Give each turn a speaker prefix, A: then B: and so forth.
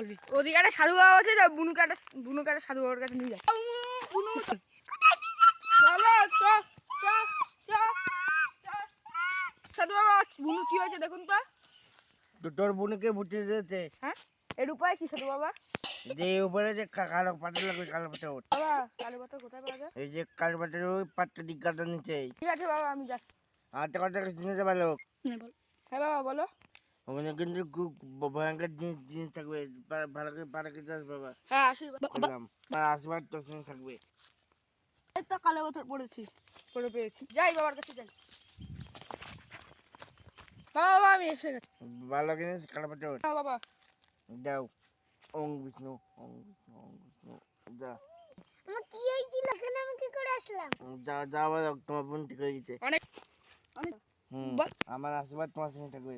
A: বলি ওদিকে একটা সাধু বাবা আছে, বুনুকে একটা সাধু বাবার কাছে নিয়ে যায়। বুনু চলো চ চ চ সাধু বাবা, বুনু কি হয়েছে দেখুন তো।
B: তোর বোনকে ভুটে দিয়েছে।
A: হ্যাঁ, এর উপায় কি সাধু বাবা?
B: যে উপরে যে কালো পাতা লাগবে, কালো পাতা
A: বাবা কালো পাথর কোথায় পাওয়া যায়?
B: এই যে কালো পাতার ওই পাতটা দিক কাটা নিচে।
A: ঠিক আছে বাবা, আমি যাচ্ছি।
B: আর কথা শুনেছে ভালো।
A: হ্যাঁ বাবা বলো।
B: ওখানে কিন্তু খুব ভয়ঙ্কর জিনিস থাকবে, ভালো করে পাড়া খেতে আসবে বাবা।
A: হ্যাঁ আশীর্বাদ।
B: বললাম আর আশীর্বাদ তোর সঙ্গে থাকবে।
A: এই তো কালো পাথর পড়ে পেয়েছি, যাই বাবার কাছে যাই। বাবা আমি এসে গেছি।
B: ভালো জিনিস কালো পাতা
A: বাবা
B: যাও। ওং বিষ্ণু, ওং বিষ্ণু, ওং বিষ্ণু। যা
C: আমার কি হয়েছিল, কেন আমি কি করে আসলাম?
B: যা যা, তোমার বোন ঠিক হয়ে গেছে।
A: অনেক
B: আমার আশীর্বাদ তোমার সঙ্গে থাকবে।